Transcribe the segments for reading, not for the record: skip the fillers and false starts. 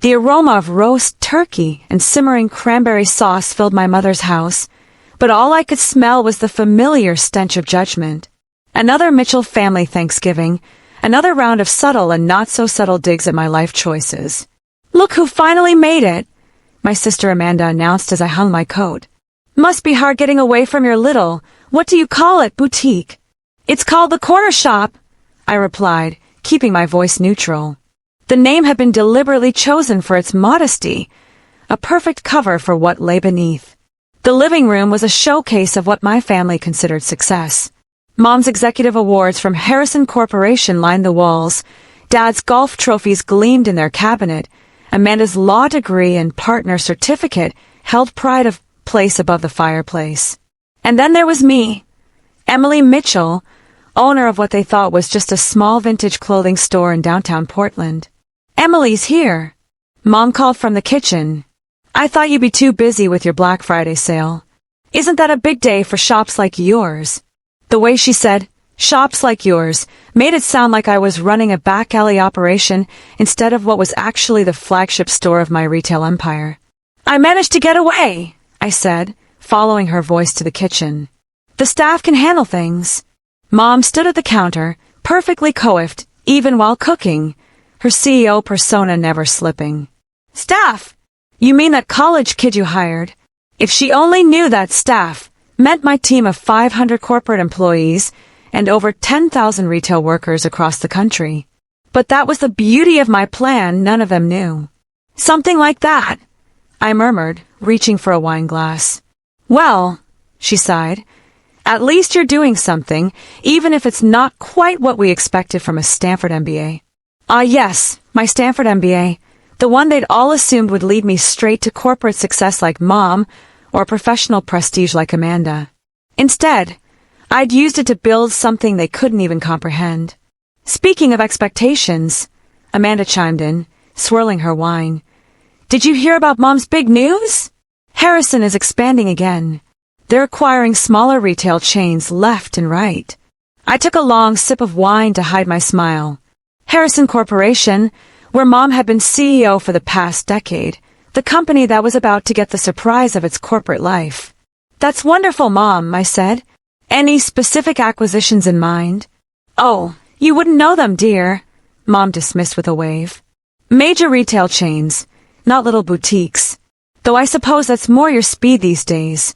The aroma of roast turkey and simmering cranberry sauce filled my mother's house, but all I could smell was the familiar stench of judgment. Another Mitchell family Thanksgiving, another round of subtle and not-so-subtle digs at my life choices. "Look who finally made it," my sister Amanda announced as I hung my coat. "Must be hard getting away from your little, what do you call it, boutique?" "It's called the Corner Shop," I replied, keeping my voice neutral. The name had been deliberately chosen for its modesty, a perfect cover for what lay beneath. The living room was a showcase of what my family considered success. Mom's executive awards from Harrison Corporation lined the walls, Dad's golf trophies gleamed in their cabinet, Amanda's law degree and partner certificate held pride of place above the fireplace. And then there was me, Emily Mitchell, owner of what they thought was just a small vintage clothing store in downtown Portland. "Emily's here," Mom called from the kitchen. "I thought you'd be too busy with your Black Friday sale. Isn't that a big day for shops like yours?" The way she said, "shops like yours," made it sound like I was running a back alley operation instead of what was actually the flagship store of my retail empire. "I managed to get away," I said, following her voice to the kitchen. "The staff can handle things." Mom stood at the counter, perfectly coiffed, even while cooking, her CEO persona never slipping. "Staff? You mean that college kid you hired?" If she only knew that staff meant my team of 500 corporate employees and over 10,000 retail workers across the country. But that was the beauty of my plan, none of them knew. "Something like that," I murmured, reaching for a wine glass. "Well," she sighed, "at least you're doing something, even if it's not quite what we expected from a Stanford MBA. Yes, my Stanford MBA, the one they'd all assumed would lead me straight to corporate success like Mom or professional prestige like Amanda. Instead, I'd used it to build something they couldn't even comprehend. Speaking of expectations, Amanda chimed in, swirling her wine. "Did you hear about Mom's big news? Harrison is expanding again. They're acquiring smaller retail chains left and right." I took a long sip of wine to hide my smile. Harrison Corporation, where Mom had been CEO for the past decade, the company that was about to get the surprise of its corporate life. "That's wonderful, Mom," I said. "Any specific acquisitions in mind?" "Oh, you wouldn't know them, dear," Mom dismissed with a wave. "Major retail chains, not little boutiques. Though I suppose that's more your speed these days."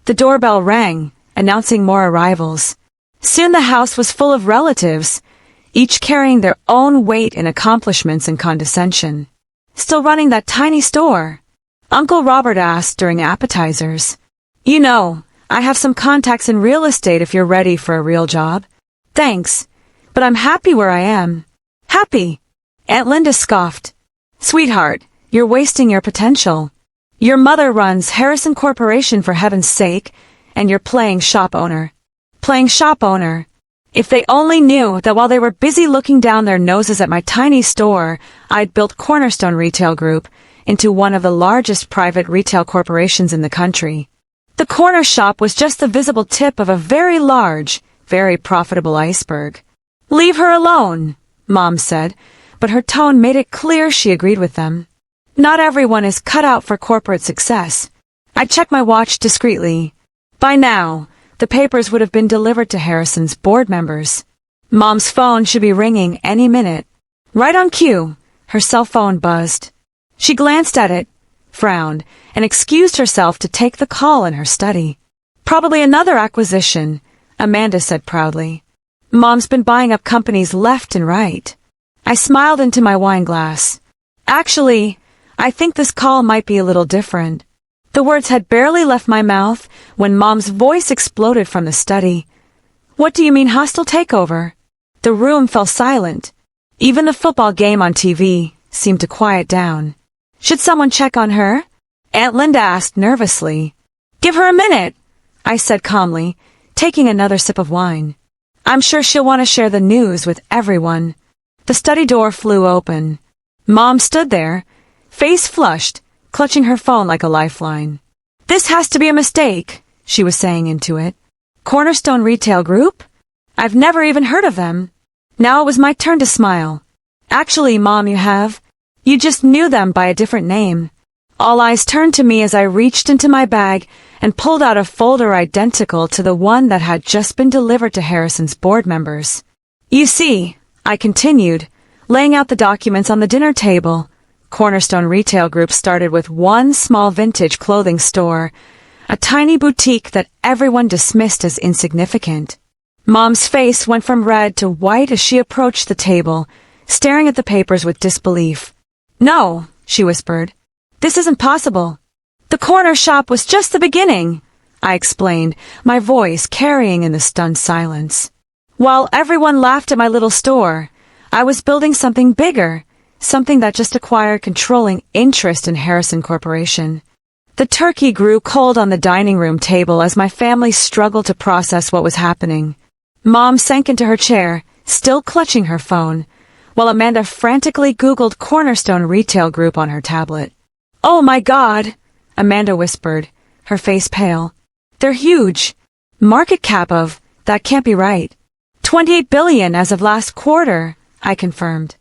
The doorbell rang, announcing more arrivals. Soon the house was full of relatives, each carrying their own weight in accomplishments and condescension. "Still running that tiny store?" Uncle Robert asked during appetizers. "You know, I have some contacts in real estate if you're ready for a real job." "Thanks, but I'm happy where I am." "Happy?" Aunt Linda scoffed. "Sweetheart, you're wasting your potential. Your mother runs Harrison Corporation for heaven's sake, and you're playing shop owner." Playing shop owner. If they only knew that while they were busy looking down their noses at my tiny store, I'd built Cornerstone Retail Group into one of the largest private retail corporations in the country. The corner shop was just the visible tip of a very large, very profitable iceberg. "Leave her alone," Mom said, but her tone made it clear she agreed with them. Not everyone is cut out for corporate success. I checked my watch discreetly. By now, the papers would have been delivered to Harrison's board members. Mom's phone should be ringing any minute. Right on cue, her cell phone buzzed. She glanced at it, frowned, and excused herself to take the call in her study. "Probably another acquisition," Amanda said proudly. "Mom's been buying up companies left and right." I smiled into my wine glass. "Actually, I think this call might be a little different." The words had barely left my mouth when Mom's voice exploded from the study. "What do you mean hostile takeover?" The room fell silent. Even the football game on TV seemed to quiet down. "Should someone check on her?" Aunt Linda asked nervously. "Give her a minute," I said calmly, taking another sip of wine. "I'm sure she'll want to share the news with everyone." The study door flew open. Mom stood there, face flushed, clutching her phone like a lifeline. "This has to be a mistake," she was saying into it. "Cornerstone Retail Group? I've never even heard of them." Now it was my turn to smile. "Actually, Mom, you have. You just knew them by a different name. All eyes turned to me as I reached into my bag and pulled out a folder identical to the one that had just been delivered to Harrison's board members. You see, I continued, laying out the documents on the dinner table. Cornerstone Retail Group started with one small vintage clothing store, a tiny boutique that everyone dismissed as insignificant. Mom's face went from red to white as she approached the table, staring at the papers with disbelief. "No," she whispered. "This isn't possible. The corner shop was just the beginning," I explained, my voice carrying in the stunned silence. While everyone laughed at my little store, I was building something bigger, something that just acquired controlling interest in Harrison Corporation. The turkey grew cold on the dining room table as my family struggled to process what was happening. Mom sank into her chair, still clutching her phone, while Amanda frantically Googled Cornerstone Retail Group on her tablet. "Oh my God," Amanda whispered, her face pale. "They're huge. Market cap of, that can't be right. 28 billion as of last quarter," I confirmed.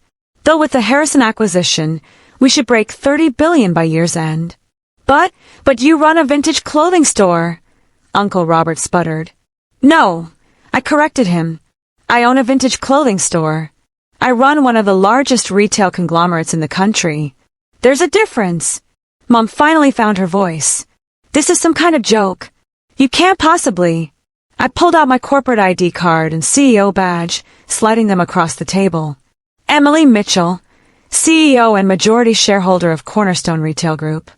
"Though with the Harrison acquisition, we should break 30 billion by year's end." But you run a vintage clothing store," Uncle Robert sputtered. "No," I corrected him. "I own a vintage clothing store. I run one of the largest retail conglomerates in the country. There's a difference." Mom finally found her voice. "This is some kind of joke. You can't possibly." I pulled out my corporate ID card and CEO badge, sliding them across the table. "Emily Mitchell, CEO and majority shareholder of Cornerstone Retail Group.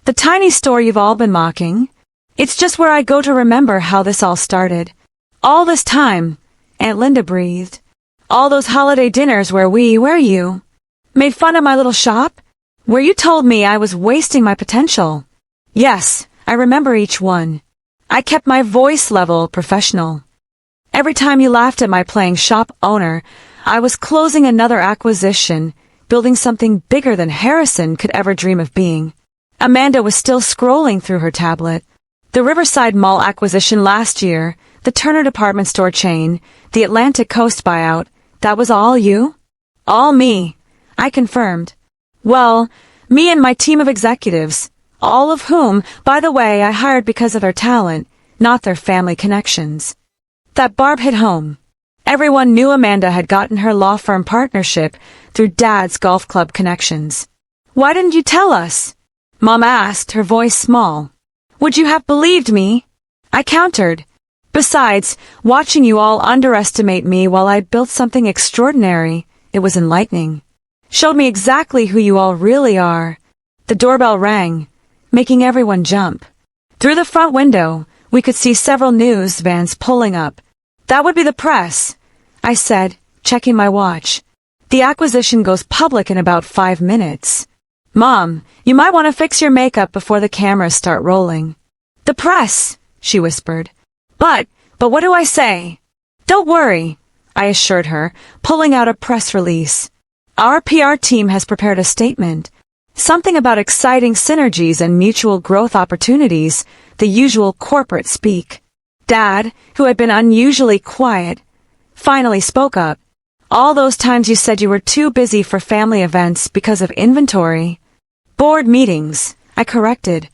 The tiny store you've all been mocking. It's just where I go to remember how this all started. All this time," Aunt Linda breathed. "All those holiday dinners where you made fun of my little shop, where you told me I was wasting my potential. Yes, I remember each one. I kept my voice level professional. Every time you laughed at my playing shop owner, I was closing another acquisition, building something bigger than Harrison could ever dream of being." Amanda was still scrolling through her tablet. "The Riverside Mall acquisition last year, the Turner department store chain, the Atlantic Coast buyout, that was all you?" "All me," I confirmed. "Well, me and my team of executives, all of whom, by the way, I hired because of their talent, not their family connections." That barb hit home. Everyone knew Amanda had gotten her law firm partnership through Dad's golf club connections. "Why didn't you tell us?" Mom asked, her voice small. "Would you have believed me?" I countered. "Besides, watching you all underestimate me while I built something extraordinary, it was enlightening. Showed me exactly who you all really are." The doorbell rang, making everyone jump. Through the front window, we could see several news vans pulling up. "That would be the press," I said, checking my watch. "The acquisition goes public in about 5 minutes. Mom, you might want to fix your makeup before the cameras start rolling." "The press," she whispered. But what do I say?" "Don't worry," I assured her, pulling out a press release. "Our PR team has prepared a statement. Something about exciting synergies and mutual growth opportunities, the usual corporate speak." Dad, who had been unusually quiet, finally spoke up. "All those times you said you were too busy for family events because of inventory." "Board meetings," I corrected.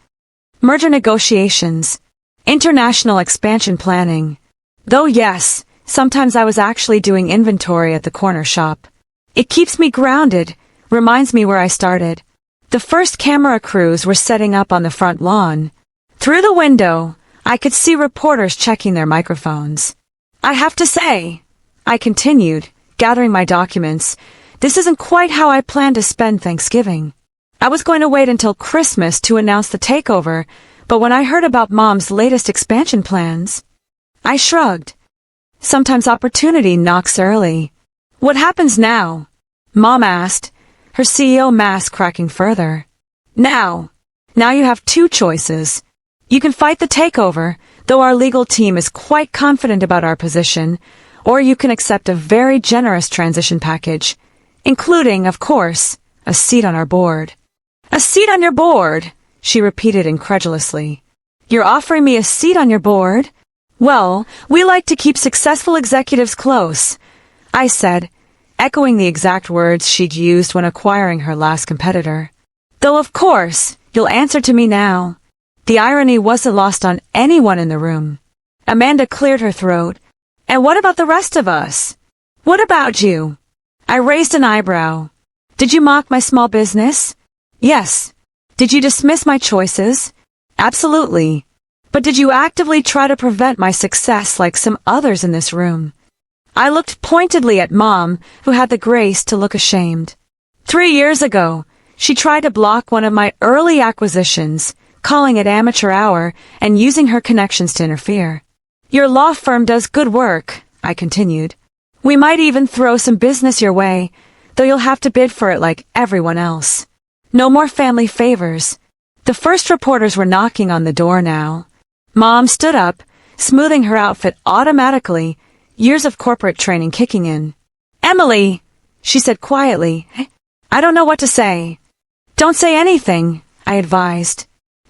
"Merger negotiations. International expansion planning. Though yes, sometimes I was actually doing inventory at the corner shop. It keeps me grounded, reminds me where I started." The first camera crews were setting up on the front lawn. Through the window, I could see reporters checking their microphones. "I have to say," I continued, gathering my documents, "this isn't quite how I planned to spend Thanksgiving. I was going to wait until Christmas to announce the takeover, but when I heard about Mom's latest expansion plans..." I shrugged. Sometimes opportunity knocks early. "What happens now?" Mom asked, her CEO mask cracking further. Now you have 2 choices. You can fight the takeover, though our legal team is quite confident about our position, or you can accept a very generous transition package, including, of course, a seat on our board." "A seat on your board?" she repeated incredulously. "You're offering me a seat on your board?" "Well, we like to keep successful executives close," I said, echoing the exact words she'd used when acquiring her last competitor. Though of course, you'll answer to me now. The irony wasn't lost on anyone in the room. Amanda cleared her throat. And what about the rest of us? What about you? I raised an eyebrow. Did you mock my small business? Yes. Did you dismiss my choices? Absolutely. But did you actively try to prevent my success like some others in this room? I looked pointedly at Mom, who had the grace to look ashamed. 3 years ago, she tried to block one of my early acquisitions, calling it amateur hour and using her connections to interfere. Your law firm does good work, I continued. We might even throw some business your way, though you'll have to bid for it like everyone else. No more family favors. The first reporters were knocking on the door now. Mom stood up, smoothing her outfit automatically, years of corporate training kicking in. Emily, she said quietly, I don't know what to say. Don't say anything, I advised.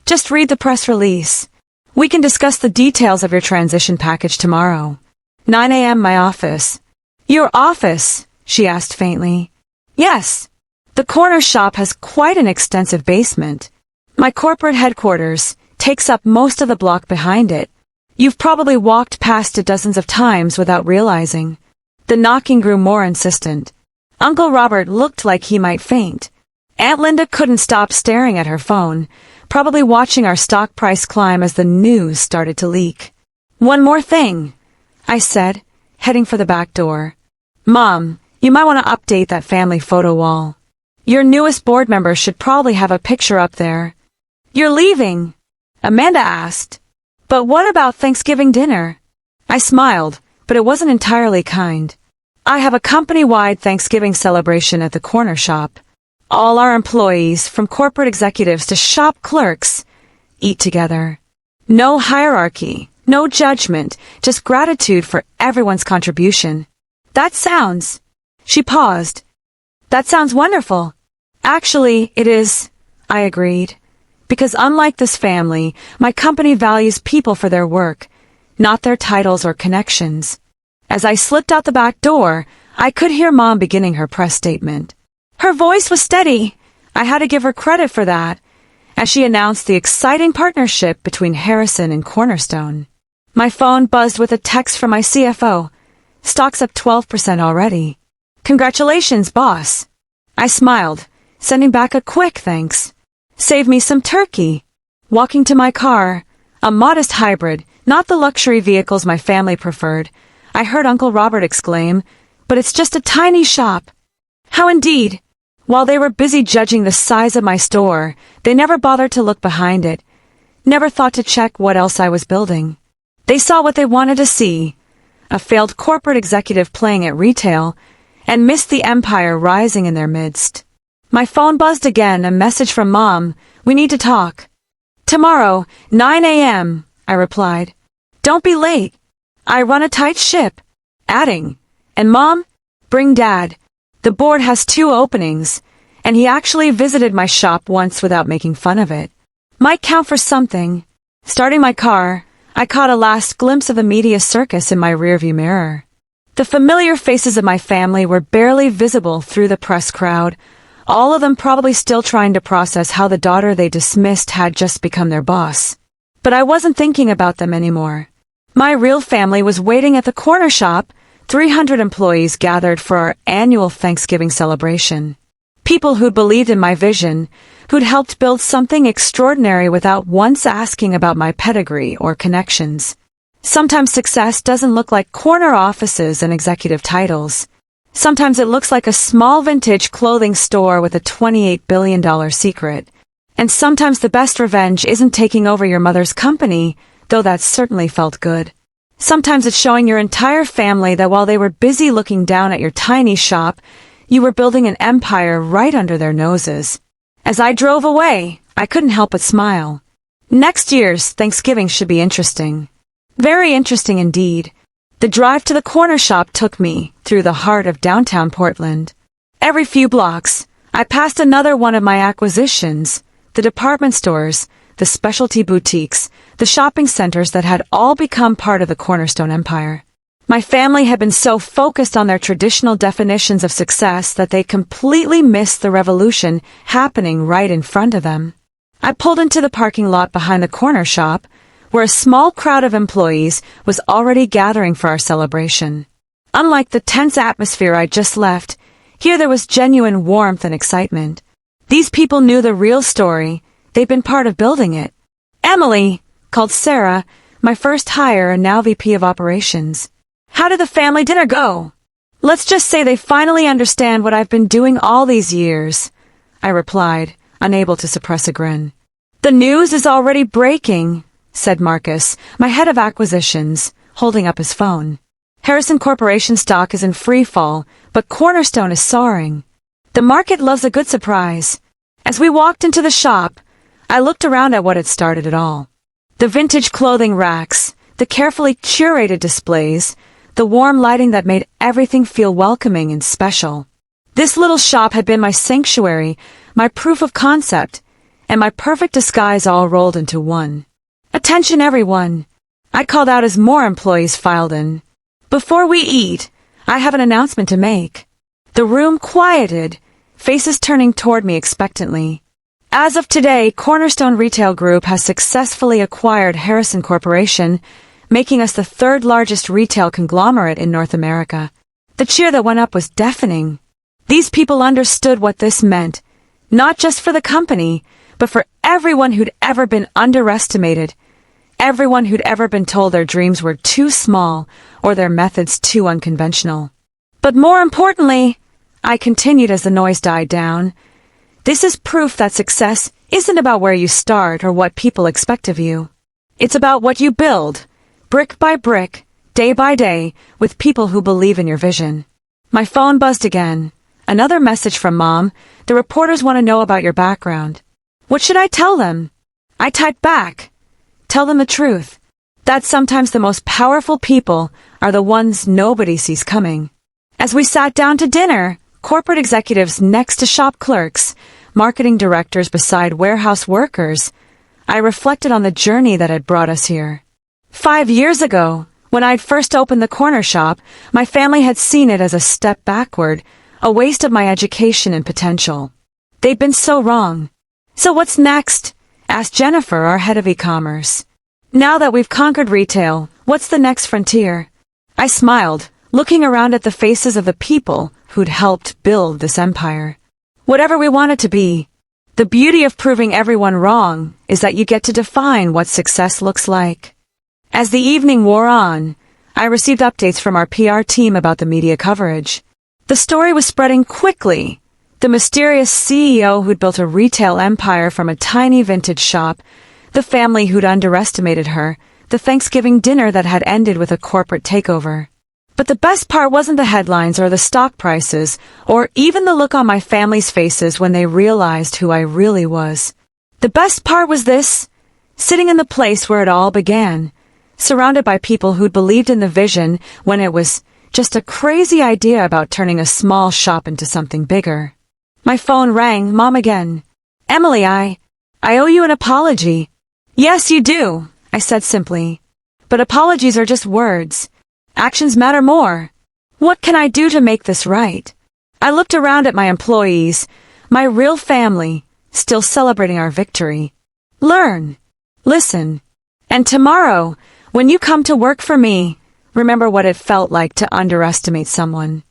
Just read the press release. We can discuss the details of your transition package tomorrow. 9 a.m. my office. Your office? She asked faintly. Yes. The corner shop has quite an extensive basement. My corporate headquarters takes up most of the block behind it. You've probably walked past it dozens of times without realizing. The knocking grew more insistent. Uncle Robert looked like he might faint. Aunt Linda couldn't stop staring at her phone, probably watching our stock price climb as the news started to leak. One more thing, I said, heading for the back door. Mom, you might want to update that family photo wall. Your newest board member should probably have a picture up there. You're leaving? Amanda asked. But what about Thanksgiving dinner? I smiled, but it wasn't entirely kind. I have a company-wide Thanksgiving celebration at the corner shop. All our employees, from corporate executives to shop clerks, eat together. No hierarchy, no judgment, just gratitude for everyone's contribution. That sounds... She paused. That sounds wonderful. Actually, it is, I agreed. Because unlike this family, my company values people for their work, not their titles or connections. As I slipped out the back door, I could hear Mom beginning her press statement. Her voice was steady. I had to give her credit for that, as she announced the exciting partnership between Harrison and Cornerstone. My phone buzzed with a text from my CFO. Stock's up 12% already. Congratulations, boss. I smiled, sending back a quick thanks. Save me some turkey. Walking to my car, a modest hybrid, not the luxury vehicles my family preferred, I heard Uncle Robert exclaim, but it's just a tiny shop. How indeed? While they were busy judging the size of my store, they never bothered to look behind it, never thought to check what else I was building. They saw what they wanted to see, a failed corporate executive playing at retail, and missed the empire rising in their midst. My phone buzzed again, a message from Mom. We need to talk. Tomorrow, 9 a.m., I replied. Don't be late. I run a tight ship. Adding, and Mom, bring Dad. The board has 2 openings, and he actually visited my shop once without making fun of it. Might count for something. Starting my car, I caught a last glimpse of the media circus in my rearview mirror. The familiar faces of my family were barely visible through the press crowd, all of them probably still trying to process how the daughter they dismissed had just become their boss. But I wasn't thinking about them anymore. My real family was waiting at the corner shop. 300 employees gathered for our annual Thanksgiving celebration. People who'd believed in my vision, who'd helped build something extraordinary without once asking about my pedigree or connections. Sometimes success doesn't look like corner offices and executive titles. Sometimes it looks like a small vintage clothing store with a $28 billion secret. And sometimes the best revenge isn't taking over your mother's company, though that certainly felt good. Sometimes it's showing your entire family that while they were busy looking down at your tiny shop, you were building an empire right under their noses. As I drove away, I couldn't help but smile. Next year's Thanksgiving should be interesting. Very interesting indeed. The drive to the corner shop took me through the heart of downtown Portland. Every few blocks, I passed another one of my acquisitions, the department stores, the specialty boutiques, the shopping centers that had all become part of the Cornerstone empire. My family had been so focused on their traditional definitions of success that they completely missed the revolution happening right in front of them. I pulled into the parking lot behind the corner shop, where a small crowd of employees was already gathering for our celebration. Unlike the tense atmosphere I'd just left, here there was genuine warmth and excitement. These people knew the real story. They'd been part of building it. "Emily," called Sarah, my first hire and now VP of Operations. "How did the family dinner go?" "Let's just say they finally understand what I've been doing all these years," I replied, unable to suppress a grin. "The news is already breaking," said Marcus, my head of acquisitions, holding up his phone. "Harrison Corporation stock is in free fall, but Cornerstone is soaring. The market loves a good surprise." As we walked into the shop, I looked around at what had started it all. The vintage clothing racks, the carefully curated displays, the warm lighting that made everything feel welcoming and special. This little shop had been my sanctuary, my proof of concept, and my perfect disguise all rolled into one. "Attention everyone," I called out as more employees filed in. "Before we eat, I have an announcement to make." The room quieted, faces turning toward me expectantly. As of today, Cornerstone Retail Group has successfully acquired Harrison Corporation, making us the third largest retail conglomerate in North America. The cheer that went up was deafening. These people understood what this meant, not just for the company, but for everyone who'd ever been underestimated, everyone who'd ever been told their dreams were too small or their methods too unconventional. "But more importantly," I continued as the noise died down, "this is proof that success isn't about where you start or what people expect of you. It's about what you build, brick by brick, day by day, with people who believe in your vision." My phone buzzed again. Another message from Mom. "The reporters want to know about your background." What should I tell them? I typed back. Tell them the truth. That sometimes the most powerful people are the ones nobody sees coming. As we sat down to dinner, corporate executives next to shop clerks, marketing directors beside warehouse workers, I reflected on the journey that had brought us here. 5 years ago, when I'd first opened the corner shop, my family had seen it as a step backward, a waste of my education and potential. They'd been so wrong. "So what's next?" asked Jennifer, our head of e-commerce. "Now that we've conquered retail, what's the next frontier?" I smiled, looking around at the faces of the people who'd helped build this empire. "Whatever we want it to be. The beauty of proving everyone wrong is that you get to define what success looks like." As the evening wore on, I received updates from our PR team about the media coverage. The story was spreading quickly. The mysterious CEO who'd built a retail empire from a tiny vintage shop, the family who'd underestimated her, the Thanksgiving dinner that had ended with a corporate takeover. But the best part wasn't the headlines or the stock prices, or even the look on my family's faces when they realized who I really was. The best part was this: sitting in the place where it all began, surrounded by people who'd believed in the vision when it was just a crazy idea about turning a small shop into something bigger. My phone rang. Mom again. "Emily, I owe you an apology." "Yes, you do," I said simply. "But apologies are just words. Actions matter more. What can I do to make this right?" I looked around at my employees, my real family, still celebrating our victory. "Learn. Listen. And tomorrow, when you come to work for me, remember what it felt like to underestimate someone.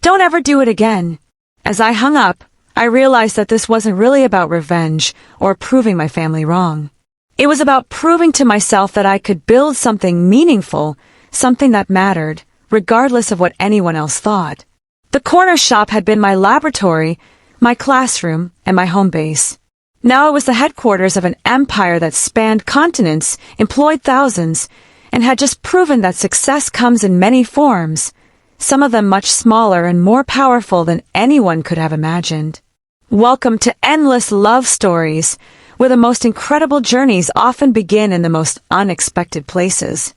Don't ever do it again." As I hung up, I realized that this wasn't really about revenge or proving my family wrong. It was about proving to myself that I could build something meaningful, something that mattered, regardless of what anyone else thought. The corner shop had been my laboratory, my classroom, and my home base. Now it was the headquarters of an empire that spanned continents, employed thousands, and had just proven that success comes in many forms, some of them much smaller and more powerful than anyone could have imagined. Welcome to endless love stories, where the most incredible journeys often begin in the most unexpected places.